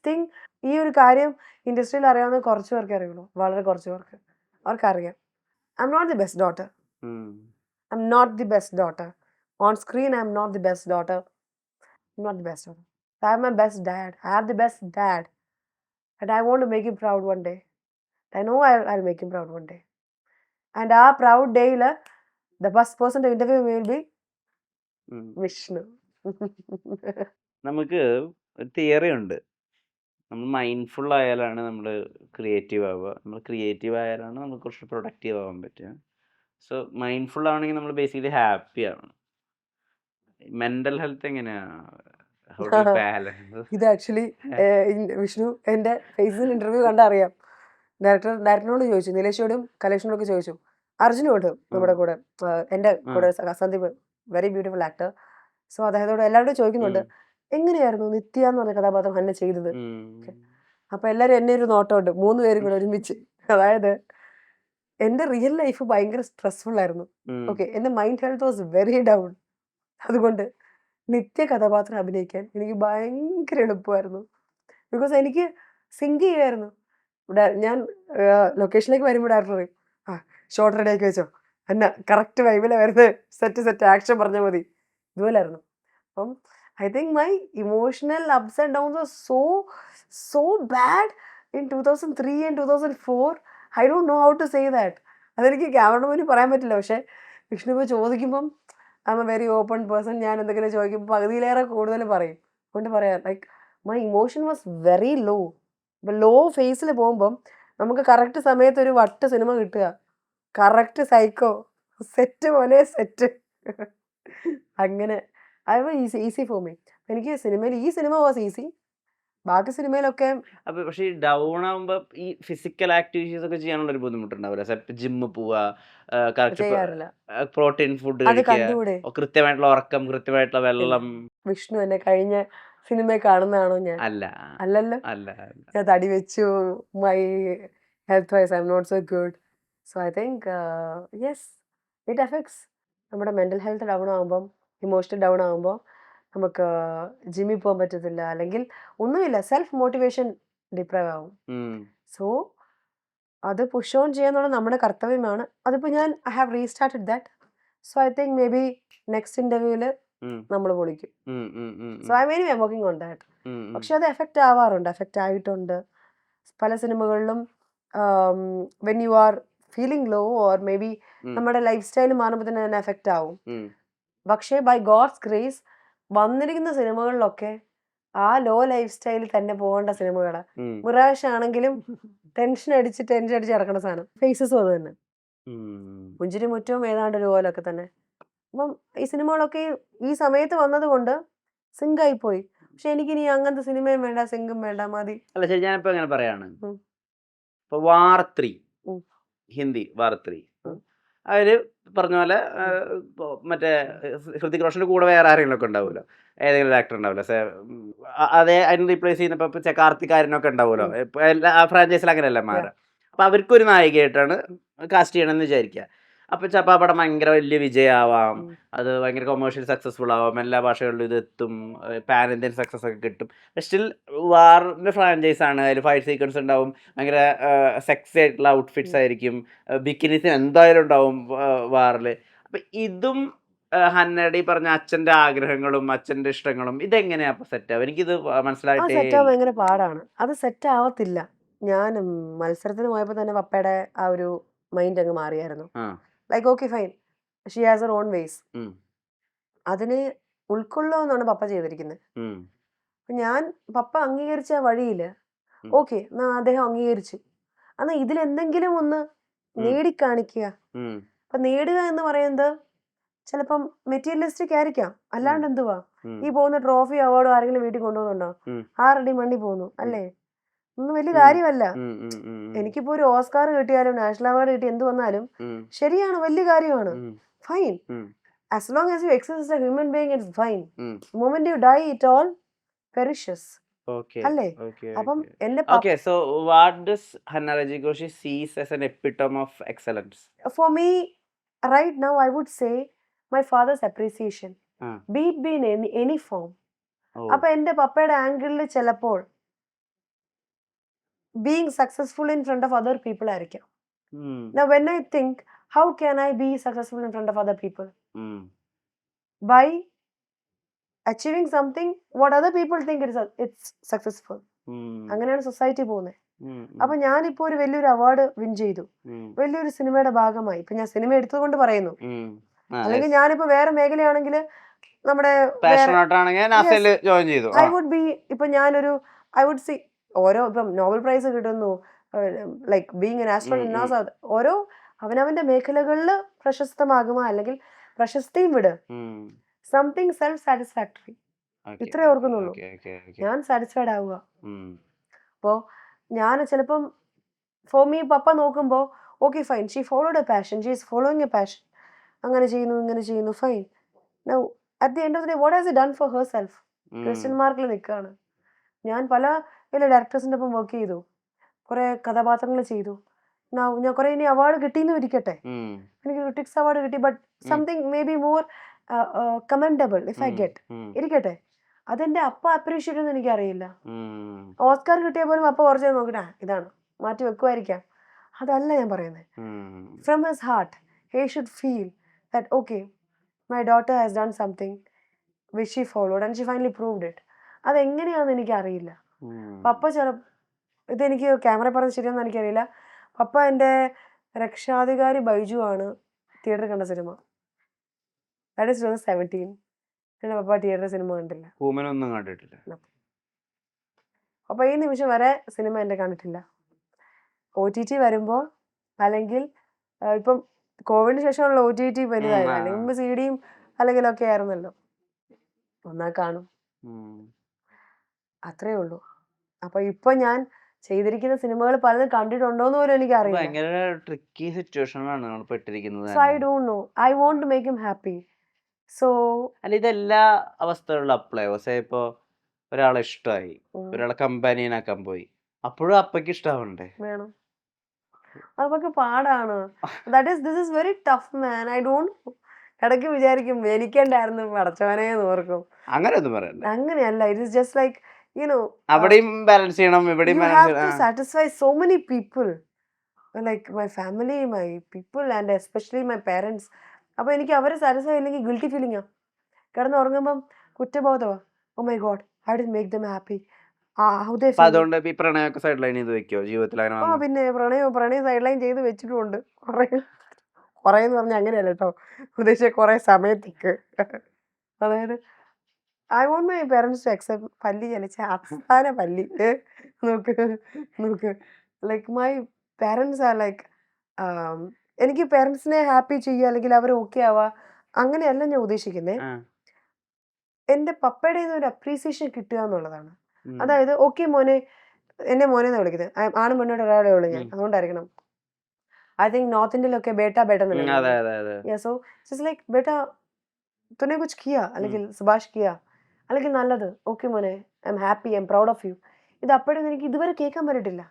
Think ഈ ഒരു കാര്യം ഇൻഡസ്ട്രിയിൽ അറിയാവുന്ന കുറച്ച് പേർക്ക് അറിയുള്ളൂ, വളരെ കുറച്ച് പേർക്ക്. അവർക്കറിയാം. I am not the best daughter. I am not the best daughter. On screen I am not the best daughter. Not the best one. I have my best dad. I have the best dad. And I want to make him proud one day. I know I'll make him proud one day. And our proud day, the first person to interview me will be Vishnu. നമുക്ക് ഒരു theory ഉണ്ട്. നമ്മൾ mindful ആയാലാണ് നമ്മൾ creative ആവുക. നമ്മൾ creative ആയാലാണ് നമുക്ക് കുറച്ച് productive ആവാൻ പറ്റുക. സോ മൈൻഡ്ഫുൾ ആണെങ്കിൽ നമ്മൾ ബേസിക്കലി ഹാപ്പി ആണ്. മെന്റൽ ഹെൽത്ത് എങ്ങനെയാ? How do you balance? ഇത് ആക്ച്വലി വിഷ്ണു എൻ്റെ ഫേസിൽ ഇന്റർവ്യൂ കണ്ടറിയാം. ഡയറക്ടറിനോട് ചോദിച്ചു, നിലേഷോടും കലേഷിനോടൊക്കെ ചോദിച്ചു, അർജുനോട് നമ്മുടെ കൂടെ എൻ്റെ കൂടെ Sandeep, very beautiful actor. So അദ്ദേഹത്തോട് എല്ലാവരോടും ചോദിക്കുന്നുണ്ട്, എങ്ങനെയായിരുന്നു നിത്യ എന്ന് പറഞ്ഞ കഥാപാത്രം ഹന്ന ചെയ്തത്? അപ്പൊ എല്ലാരും എന്നെ ഒരു നോട്ടമുണ്ട്, 3 പേരും കൂടെ ഒരുമിച്ച്. അതായത് എന്റെ റിയൽ ലൈഫ് ഭയങ്കര സ്ട്രെസ്ഫുൾ ആയിരുന്നു. ഓക്കെ, എന്റെ mind health was very down. അതുകൊണ്ട് നിത്യ കഥാപാത്രം അഭിനയിക്കാൻ എനിക്ക് ഭയങ്കര എളുപ്പമായിരുന്നു. ബിക്കോസ് എനിക്ക് സിങ്ക് ചെയ്യുമായിരുന്നു. ഞാൻ ലൊക്കേഷനിലേക്ക് വരുമ്പോൾ ഡയറക്ടർ പറയും, ആ ഷോർട്ട് റെഡി ആക്കി വെച്ചോ, എന്നാ കറക്റ്റ് വൈബിലെ വരുന്നത്, സെറ്റ് ആക്ഷൻ പറഞ്ഞാൽ മതി. ഇതുപോലായിരുന്നു. അപ്പം I think my emotional ups and downs were so bad in 2003 and 2004. I don't know how to say that. അതെനിക്ക് ക്യാമറയുടെ മുന്നിൽ പറയാൻ പറ്റില്ല. പക്ഷേ വിഷ്ണു ഇപ്പോൾ ചോദിക്കുമ്പം I am a very open person. ഞാൻ എന്തെങ്കിലും ചോദിക്കുമ്പോൾ പകുതിയിലേറെ കൂടുതൽ പറയും. അതുകൊണ്ട് പറയാം, like my emotion was very low. ഇപ്പം ലോ ഫേസിൽ പോകുമ്പം നമുക്ക് കറക്റ്റ് സമയത്ത് ഒരു വട്ട് സിനിമ കിട്ടുക, കറക്റ്റ് സൈക്കോ, സെറ്റ് പോലെ സെറ്റ്. അങ്ങനെ അത് ഈസി ഫോർ മീ. എനിക്ക് സിനിമയിൽ ഈ സിനിമ വാസ് ഈസി. ബാക്കി സിനിമയിലൊക്കെ പക്ഷെ ഈ ഡൗൺ ആവുമ്പോ ഈ ഫിസിക്കൽ ആക്ടിവിറ്റീസ് ഒക്കെ ചെയ്യാനുള്ള ഒരു ബുദ്ധിമുട്ടുണ്ടാവില്ല? ജിമ്മ് പോവാ, ചെയ്യാറില്ല. പ്രോട്ടീൻ ഫുഡ് അത് കഴിക്കുക, കണ്ടുകൂടെ? കൃത്യമായിട്ടുള്ള ഉറക്കം, കൃത്യമായിട്ടുള്ള വെള്ളം. വിഷ്ണു എന്നെ കഴിഞ്ഞ സിനിമയിൽ കാണുന്നതാണോ ഞാൻ? അല്ല അല്ലല്ലോ. അല്ല ഞാൻ തടി വെച്ചു, my health wise I am not so good. So I think yes, it affects. നമ്മുടെ മെൻ്റൽ ഹെൽത്ത് ഡൗൺ ആകുമ്പം, ഇമോഷണൽ ഡൗൺ ആകുമ്പോൾ നമുക്ക് ജിമ്മിൽ പോകാൻ പറ്റത്തില്ല, അല്ലെങ്കിൽ ഒന്നുമില്ല, സെൽഫ് മോട്ടിവേഷൻ ഡിപ്രൈവ് ആവും. സോ അത് പുഷ് ഓൺ ചെയ്യാന്നുള്ളത് നമ്മുടെ കർത്തവ്യമാണ്. അതിപ്പോൾ ഞാൻ I have restarted that. So I think maybe next ഇന്റർവ്യൂവില് നമ്മൾ പൊളിക്കും. So I very working on that. പക്ഷെ അത് എഫക്റ്റ് ആവാറുണ്ട്, എഫക്റ്റ് ആയിട്ടുണ്ട് പല സിനിമകളിലും. When you are feeling low or maybe നമ്മുടെ ലൈഫ് സ്റ്റൈൽ മാറുമ്പോൾ തന്നെ എഫക്റ്റ് ആവും. പക്ഷേ ബൈ ഗോഡ്സ് ഗ്രേസ് വന്നിരിക്കുന്ന സിനിമകളിലൊക്കെ ആ ലോ ലൈഫ് സ്റ്റൈലിൽ തന്നെ പോകേണ്ട സിനിമകള്. മുറാഷ് ആണെങ്കിലും ടെൻഷൻ അടിച്ച് നടക്കുന്ന സാധനം. ഫേസസും അത് തന്നെ, പുഞ്ചിരി മുറ്റവും ഏതാണ്ട് ഒരു പോലൊക്കെ തന്നെ. അപ്പം ഈ സിനിമകളൊക്കെ ഈ സമയത്ത് വന്നത് കൊണ്ട് സിങ്ക് ആയി പോയി. പക്ഷെ എനിക്കിനി അങ്ങനത്തെ സിനിമയും വേണ്ട, സിങ്കും വേണ്ട, മതി. അല്ല ശരി, ഞാനിപ്പോ എങ്ങനെ പറയാണ്, ഇപ്പൊ വാർ 3 ഹിന്ദി വാർ 3 അവര് പറഞ്ഞ പോലെ മറ്റേ ഹൃതിക് റോഷന്റെ കൂടെ വേറെ ആരെങ്കിലും ഒക്കെ ഉണ്ടാവുമല്ലോ, ഏതെങ്കിലും ആക്ടർ ഉണ്ടാവില്ല, അതേ അതിന് റീപ്ലേസ് ചെയ്യുന്ന കാർത്തികാരനൊക്കെ ഉണ്ടാവുമല്ലോ. എല്ലാ ഫ്രാഞ്ചൈസിൽ അങ്ങനെയല്ല മാറുക. അപ്പൊ അവർക്കൊരു നായികയായിട്ടാണ് കാസ്റ്റ് ചെയ്യണമെന്ന് വിചാരിക്കുക. അപ്പൊ ചിലപ്പോൾ ആ പടം ഭയങ്കര വലിയ വിജയമാവാം, അത് ഭയങ്കര കൊമേഴ്ഷ്യൽ സക്സസ്ഫുൾ ആവാം, എല്ലാ ഭാഷകളിലും ഇത് എത്തും, പാൻ ഇന്ത്യൻ സക്സസ് ഒക്കെ കിട്ടും. സ്റ്റിൽ വാറിന്റെ ഫ്രാഞ്ചൈസ് ആണ്, അതിൽ ഫൈറ്റ് സീക്വൻസ് ഉണ്ടാവും, ഭയങ്കര സെക്സി ആയിട്ടുള്ള ഔട്ട്ഫിറ്റ്സ് ആയിരിക്കും, ബിക്കിനീസ് എന്തായാലും ഉണ്ടാവും വാറിൽ. അപ്പൊ ഇതും ഹന്നയുടെ ഈ പറഞ്ഞ അച്ഛന്റെ ആഗ്രഹങ്ങളും അച്ഛന്റെ ഇഷ്ടങ്ങളും ഇതെങ്ങനെയാ അപ്പൊ സെറ്റ് ആവും? എനിക്കിത് മനസ്സിലായിട്ടേ സെറ്റ് ആവാൻ ഭയങ്കര പാടാണ്. അത് സെറ്റ് ആവത്തില്ല. ഞാൻ മത്സരത്തിന് പോയപ്പോൾ തന്നെ പപ്പയുടെ ആ ഒരു മൈൻഡ് അങ്ങ് മാറിയായിരുന്നു. Like okay fine, she has her own ways. അതിനെ ഉൾക്കൊള്ളുമെന്നാണ് പപ്പ ചെയ്തിരിക്കുന്നത്. ഞാൻ പപ്പ അംഗീകരിച്ച വഴിയില് ഓക്കെ, എന്നാ അദ്ദേഹം അംഗീകരിച്ചു, എന്നാ ഇതിലെന്തെങ്കിലും ഒന്ന് നേടിക്കാണിക്കുക. അപ്പൊ നേടുക എന്ന് പറയുന്നത് ചിലപ്പം മെറ്റീരിയലിസ്റ്റിക് ആയിരിക്കാം, അല്ലാണ്ട് എന്തുവാ ഈ പോകുന്ന ട്രോഫി അവാർഡും ആരെങ്കിലും വീട്ടിൽ കൊണ്ടുപോകുന്നുണ്ടോ? ആറടി മണ്ണി പോകുന്നു അല്ലേ? ഒന്നും വലിയ കാര്യമല്ല. എനിക്കിപ്പോ ഒരു ഓസ്കാർ കിട്ടിയാലും നാഷണൽ അവാർഡ് കിട്ടി എന്ത് വന്നാലും ശരിയാണ്, വലിയ കാര്യമാണ്, fine. As long as you exist a human being it's fine. Moment you die it all perishes അല്ലേ? അപ്പം എന്റെ so what does Hanna Rajikoshy sees as an epitome of excellence? For me right now I would say my father's appreciation, be it in any form. അപ്പൊ എന്റെ പപ്പയുടെ ആംഗിളിൽ ചിലപ്പോൾ being successful in front of other people ആയിരിക്കാം. ഉം. Now when I think, how can I be successful in front of other people? ഉം. By achieving something what other people think it's successful. ഉം. അങ്ങനെയാണ് സൊസൈറ്റി പോകുന്നത്. ഉം. അപ്പൊ ഞാനിപ്പോ ഒരു വലിയൊരു അവാർഡ് വിൻ ചെയ്തു, ഉം. വലിയൊരു സിനിമയുടെ ഭാഗമായി. ഇപ്പൊ ഞാൻ സിനിമ എടുത്തുകൊണ്ട് പറയുന്നു. ഉം. അല്ലെങ്കിൽ ഞാനിപ്പോ വേറെ മേഖലയാണെങ്കിൽ നമ്മുടെ പാഷനോട്ടാണെങ്കിൽ നാസയിൽ ജോയിൻ ചെയ്തു. ഐ വുഡ് ബി, ഇപ്പൊ ഞാനൊരു ഐ വുഡ് സി ഓരോ ഇപ്പം നോബൽ പ്രൈസ് കിട്ടുന്നു, like being N astronaut NASA, ഓരോ അവനവന്റെ മേഖലകളിൽ പ്രശസ്തമാകുമോ, അല്ലെങ്കിൽ പ്രശസ്തിയും വിട്, ഉം. സംതിങ് സെൽഫ് സാറ്റിസ്ഫാക്ടറി, Okay, ഇത്രേ ഓർക്കുന്നുള്ളൂ. okay. ഞാൻ സാറ്റിസ്ഫൈഡ് ആവുക. ഉം. അപ്പോ ഞാൻ ചിലപ്പം ഫോർ മീ പപ്പ നോക്കുമ്പോൾ okay fine, she followed A passion, she is following A passion, അങ്ങനെ ചെയ്യുന്നു ഇങ്ങനെ ചെയ്യുന്നു, fine. Now at the end of the day what has done for her self? Question മാർക്കിൽ നിൽക്കുകയാണ്. ഞാൻ പല വലിയ ഡയറക്ടേഴ്സിൻ്റെ ഒപ്പം വർക്ക് ചെയ്തു, കുറേ കഥാപാത്രങ്ങൾ ചെയ്തു. ഞാൻ കുറേ ഇനി അവാർഡ് കിട്ടിയെന്ന് ഇരിക്കട്ടെ, ഉം. എനിക്ക് ക്രിട്ടിക്സ് അവാർഡ് കിട്ടി, but something may be more commendable if I get, ഉം. ഇരിക്കട്ടെ. അതെന്റെ അപ്പ അപ്രീഷിയേറ്റ് ചെയ്യുമെന്ന് എനിക്കറിയില്ല. ഉം. ഓസ്കാർ കിട്ടിയ പോലും അപ്പ കുറച്ച് നോക്കട്ടെ ഇതാണ് മാറ്റി വെക്കുമായിരിക്കാം. അതല്ല ഞാൻ പറയുന്നത്. ഉം. From his heart he should feel that okay my daughter has done something which she followed and she finally proved it. അതെങ്ങനെയാണെന്ന് എനിക്കറിയില്ല. ഉം. പപ്പ ഇതെനിക്ക് ക്യാമറ പറഞ്ഞ് ശരിയൊന്നും എനിക്കറിയില്ല. പപ്പ എൻ്റെ രക്ഷാധികാരി ബൈജു ആണ് തിയേറ്ററിൽ കണ്ട സിനിമ. That is 2017. എൻ്റെ പപ്പ തിയേറ്ററിൽ സിനിമ കണ്ടില്ല. പൂമനൊന്നും കണ്ടിട്ടില്ല. അപ്പോൾ ഈ നിമിഷം വരെ സിനിമ എൻ്റെ കണ്ടിട്ടില്ല. OTT വരുമ്പോൾ, അല്ലെങ്കിൽ ഇപ്പം കോവിഡിന് ശേഷമുള്ള OTT വലുതായത്, അല്ലെങ്കിൽ മുമ്പ് CD-യും അല്ലെങ്കിൽ ഒക്കെ ആയിരുന്നല്ലോ, ഒന്നാ കാണും, ഉം. അത്രേ ഉള്ളൂ. അപ്പൊ ഇപ്പൊ ഞാൻ ചെയ്തിരിക്കുന്ന സിനിമകൾ പലതും കണ്ടിട്ടുണ്ടോന്ന് പോലും എനിക്കറിയില്ല. ഭയങ്കര ട്രിക്കി സിറ്റുവേഷനിലാണ് നമ്മൾ പെട്ടിരിക്കുന്നത്. So I don't know, I want to make him happy. So അല്ല, ഇതെല്ലാ അവസ്ഥകളിലും അപ്ലൈ ആവും. സേ ഇപ്പൊ ഒരാളെ ഇഷ്ടമായി, ഒരാളെ കമ്പാനിയനാക്കാൻ പോയി, അപ്പോഴും അപ്പയ്ക്ക് ഇഷ്ടാവണ്ടേ? വേണം. അതൊക്കെ പാടാണ്. This is very tough man. I don't no. ഇടയ്ക്ക് വിചാരിക്കും എനിക്കുണ്ടായിരുന്നു പടച്ചവനെ ഓർക്കും. അങ്ങനെയൊന്നും പറയണ്ട. അങ്ങനെയല്ല. ഇറ്റ് ഈസ് ജസ്റ്റ് ലൈക്ക് അവിടെയും ബാലൻസ് ചെയ്യണം, ഇവിടെയും you ബാലൻസ് have to ചെയ്യണം. satisfy so many people, like my family, my people, and especially my parents. അപ്പോൾ എനിക്ക് അവരെ സാറ്റിസ്ഫൈ ഇല്ലെങ്കിൽ ഗിൽറ്റി ഫീലിംഗാ. കിടന്ന് ഉറങ്ങുമ്പം കുറ്റബോധമാ. Oh my god, I did make them happy. How they അപ്പൊ അതുകൊണ്ട് ഈ പ്രണയമൊക്കെ സൈഡ് ലൈൻ ചെയ്ത് വെക്കോ ജീവിതത്തിൽ? അങ്ങനെ വന്നോ? പിന്നെ പ്രണയം സൈഡ് ലൈൻ ചെയ്ത് വെച്ചിട്ടുമുണ്ട്. കുറേ എന്ന് പറഞ്ഞാൽ അങ്ങനെയല്ല കേട്ടോ ഉദ്ദേശിച്ച കുറേ സമയത്തേക്ക്. അതായത് I want my parents to accept. പല്ലി ചലിച്ച അവസാന പല്ലി നോക്ക് like my parents are like, എനിക്ക് പേരൻസിനെ ഹാപ്പി ചെയ്യുക അല്ലെങ്കിൽ അവർ ഓക്കെ ആവുക അങ്ങനെയല്ല ഞാൻ ഉദ്ദേശിക്കുന്നത്. ആ. എൻ്റെ പപ്പയുടെ ഒരു അപ്രീസിയേഷൻ കിട്ടുക എന്നുള്ളതാണ്. ഉം. അതായത് ഓക്കെ മോനെ, എന്നെ മോനെ എന്നാണ് വിളിക്കുന്നത്, ആണ് മുന്നോട്ട് ഒരാളെ ഉള്ളൂ ഞാൻ, അതുകൊണ്ടായിരിക്കണം. ഐ തിങ്ക് നോർത്ത് ഇന്ത്യയിലൊക്കെ ബേട്ട ബേട്ട അതെ എന്നല്ലേ. അതെ അതെ. സോ ഇറ്റ്സ് ലൈക്ക് ബേട്ട തുനെ കുച്ച് കിയ, അല്ലെങ്കിൽ സുഭാഷ് കിയ, അല്ലെങ്കിൽ നല്ലത്, ഓക്കെ മോനെ I am happy, I am proud of you. ഇത് അപ്പോഴൊന്നും എനിക്ക് ഇതുവരെ കേൾക്കാൻ പറ്റിയിട്ടില്ല.